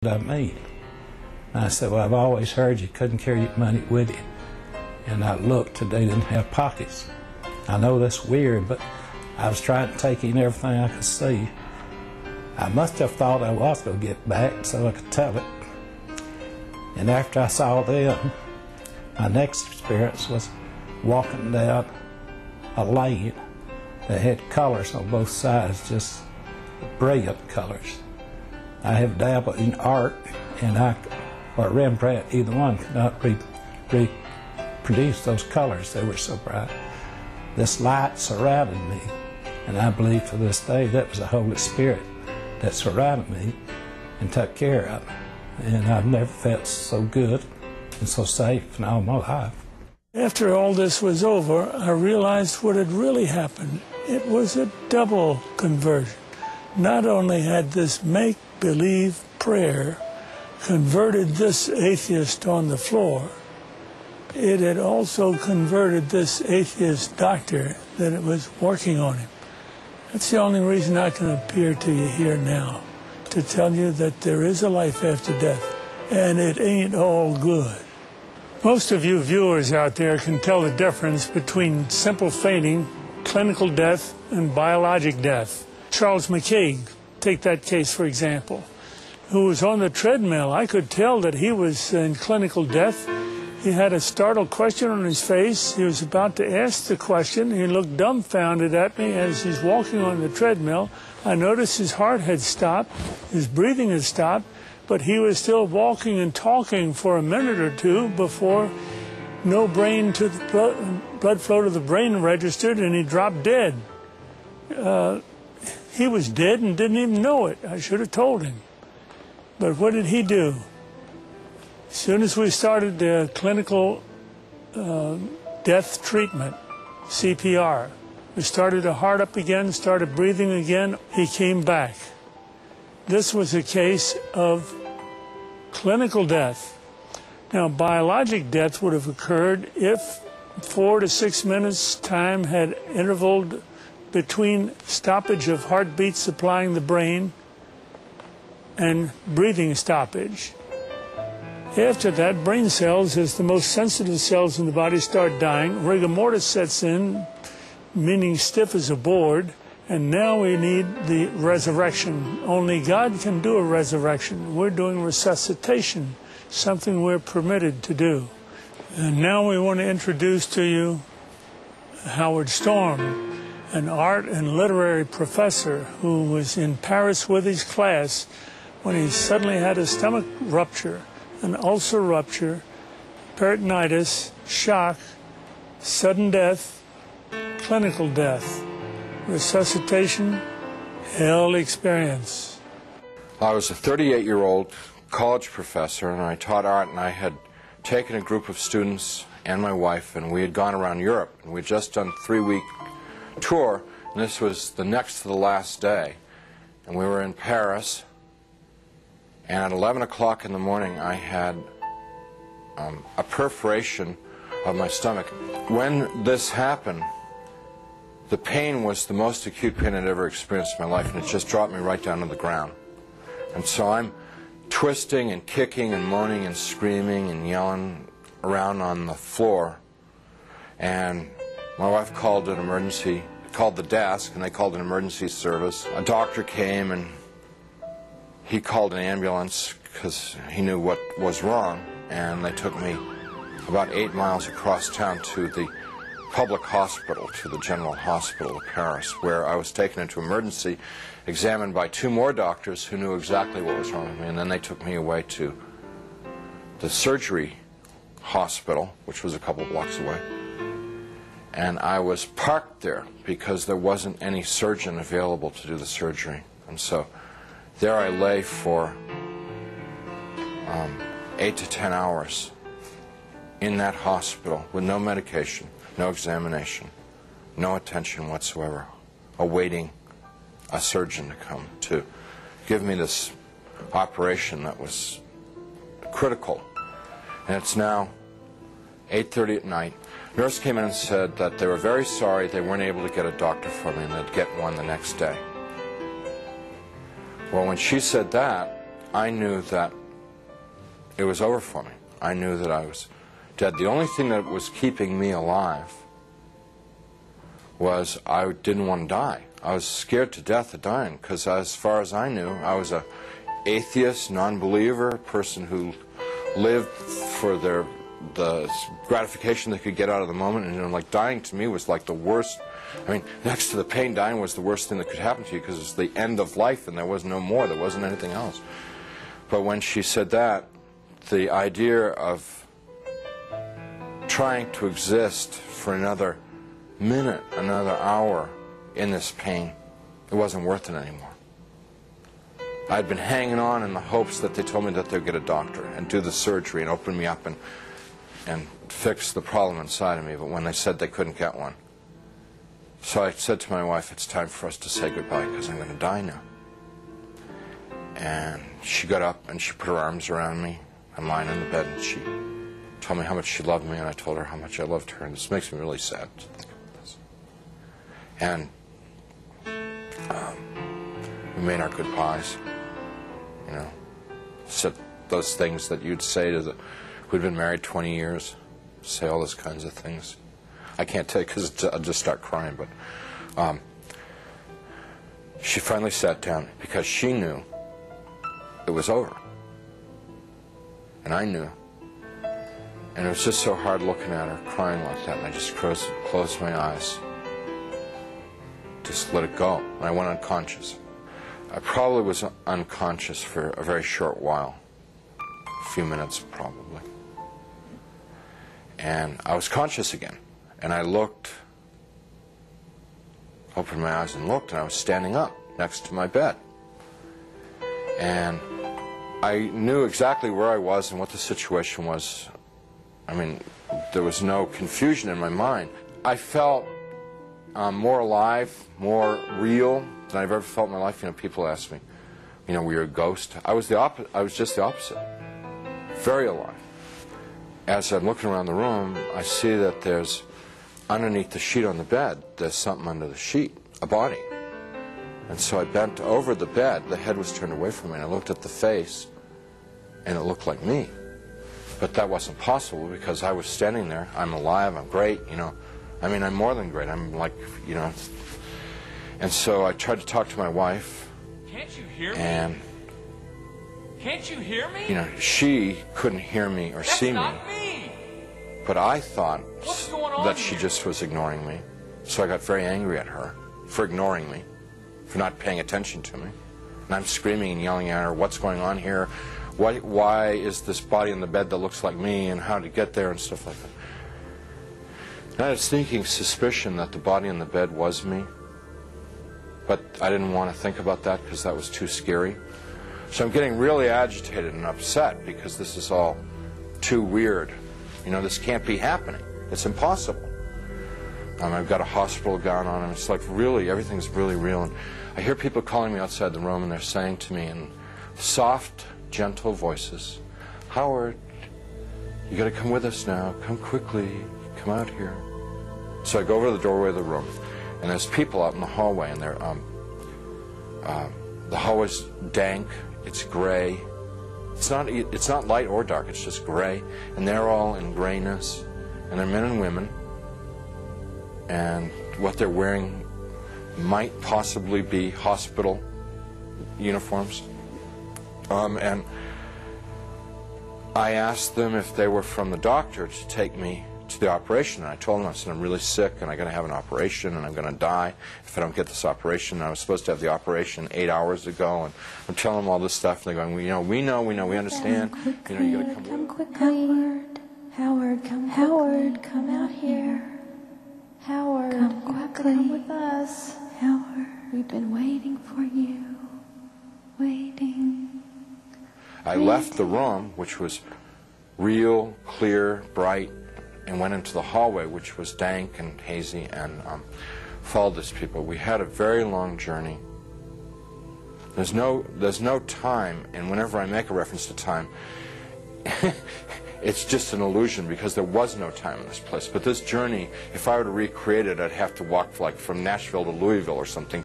I mean? And I said, well, I've always heard you couldn't carry your money with you. And I looked, and they didn't have pockets. I know that's weird, but I was trying to take in everything I could see. I must have thought I was going to get back so I could tell it. And after I saw them, my next experience was walking down a lane that had colors on both sides, just brilliant colors. I have dabbled in art, and or Rembrandt, either one could not reproduce those colors. They were so bright. This light surrounded me, and I believe to this day that was the Holy Spirit that surrounded me and took care of me. And I've never felt so good and so safe in all my life. After all this was over, I realized what had really happened. It was a double conversion. Not only had this make-believe prayer converted this atheist on the floor, it had also converted this atheist doctor that it was working on him. That's the only reason I can appear to you here now, to tell you that there is a life after death, and it ain't all good. Most of you viewers out there can tell the difference between simple fainting, clinical death, and biologic death. Charles McCaig, take that case for example, who was on the treadmill. I could tell that he was in clinical death. He had a startled question on his face. He was about to ask the question. He looked dumbfounded at me as he's walking on the treadmill. I noticed his heart had stopped, his breathing had stopped, but he was still walking and talking for a minute or two before no brain to the blood flow to the brain registered, and he dropped dead. He was dead and didn't even know it. I should have told him. But what did he do? As soon as we started the clinical death treatment, CPR, we started the heart up again, started breathing again, he came back. This was a case of clinical death. Now, biologic death would have occurred if 4 to 6 minutes time had intervaled between stoppage of heartbeat supplying the brain and breathing stoppage. After that, brain cells, as the most sensitive cells in the body, start dying. Rigor mortis sets in, meaning stiff as a board, and now we need the resurrection. Only God can do a resurrection. We're doing resuscitation, something we're permitted to do. And now we want to introduce to you Howard Storm, an art and literary professor who was in Paris with his class when he suddenly had a stomach rupture, an ulcer rupture, peritonitis, shock, sudden death, clinical death, resuscitation, hell experience. I was a 38-year-old college professor, and I taught art, and I had taken a group of students and my wife, and we had gone around Europe, and we had just done a 3-week tour, and this was the next to the last day. And we were in Paris, and at 11 o'clock in the morning I had a perforation of my stomach. When this happened, the pain was the most acute pain I'd ever experienced in my life, and it just dropped me right down to the ground. And so I'm twisting and kicking and moaning and screaming and yelling around on the floor, and my wife called the desk, and they called an emergency service. A doctor came, and he called an ambulance because he knew what was wrong, and they took me about 8 miles across town to the public hospital, to the General Hospital of Paris, where I was taken into emergency, examined by 2 more doctors who knew exactly what was wrong with me, and then they took me away to the surgery hospital, which was a couple blocks away. And I was parked there because there wasn't any surgeon available to do the surgery. And so there I lay for 8 to 10 hours in that hospital with no medication, no examination, no attention whatsoever, awaiting a surgeon to come to give me this operation that was critical. And it's now 8:30 at night. Nurse came in and said that they were very sorry they weren't able to get a doctor for me, and they'd get one the next day. Well, when she said that, I knew that it was over for me. I knew that I was dead. The only thing that was keeping me alive was I didn't want to die. I was scared to death of dying because, as far as I knew, I was an atheist, non-believer, person who lived for the gratification they could get out of the moment. And, you know, like, dying to me was like the worst. I mean, next to the pain, dying was the worst thing that could happen to you, because it was the end of life and there was no more. There wasn't anything else. But when she said that, the idea of trying to exist for another minute, another hour in this pain, it wasn't worth it anymore. I'd been hanging on in the hopes that they told me that they'd get a doctor and do the surgery and open me up and fix the problem inside of me, but when they said they couldn't get one. So I said to my wife, it's time for us to say goodbye because I'm going to die now. And she got up and she put her arms around me. I'm lying in the bed and she told me how much she loved me, and I told her how much I loved her, and this makes me really sad to think about this. And we made our goodbyes, you know, said those things that you'd say to the who'd been married 20 years, say all those kinds of things. I can't tell you because I'll just start crying, but she finally sat down because she knew it was over. And I knew. And it was just so hard looking at her, crying like that, and I just closed my eyes. Just let it go. And I went unconscious. I probably was unconscious for a very short while. A few minutes, probably. And I was conscious again. And I looked, opened my eyes and looked, and I was standing up next to my bed. And I knew exactly where I was and what the situation was. I mean, there was no confusion in my mind. I felt more alive, more real than I've ever felt in my life. You know, people ask me, you know, were you a ghost? I was just the opposite. Very alive. As I'm looking around the room, I see that there's, underneath the sheet on the bed, there's something under the sheet, a body. And so I bent over the bed, the head was turned away from me, and I looked at the face, and it looked like me. But that wasn't possible because I was standing there. I'm alive, I'm great, you know. I mean, I'm more than great. I'm like, you know. And so I tried to talk to my wife. Can't you hear me? And, can't you hear me? you know, she couldn't hear me or see me. That's not me. But I thought What's going on that she here? just was ignoring me. So I got very angry at her for ignoring me, for not paying attention to me. And I'm screaming and yelling at her, what's going on here? Why is this body in the bed that looks like me, and how to get there and stuff like that. And I had a sneaking suspicion that the body in the bed was me. But I didn't want to think about that because that was too scary. So I'm getting really agitated and upset because this is all too weird. You know, this can't be happening. It's impossible. I've got a hospital gown on, and it's like really, everything's really real. And I hear people calling me outside the room, and they're saying to me in soft, gentle voices, Howard, you got to come with us now. Come quickly. Come out here. So I go over to the doorway of the room, and there's people out in the hallway, and they're the hallway's dank. It's gray. It's not light or dark. It's just gray, and they're all in grayness, and they're men and women, and what they're wearing might possibly be hospital uniforms. And I asked them if they were from the doctor to take me to the operation, and I told them, I said, I'm really sick and I'm going to have an operation and I'm going to die if I don't get this operation. And I was supposed to have the operation 8 hours ago, and I'm telling them all this stuff, and they're going, we know, we understand. You know, you got to come quickly. Howard, come out here. Howard, come quickly. Come with us. Howard, we've been waiting for you. Waiting. I left the room, which was real, clear, bright, and went into the hallway, which was dank and hazy, and followed these people. We had a very long journey. There's no time, and whenever I make a reference to time, it's just an illusion because there was no time in this place. But this journey, if I were to recreate it, I'd have to walk like from Nashville to Louisville or something.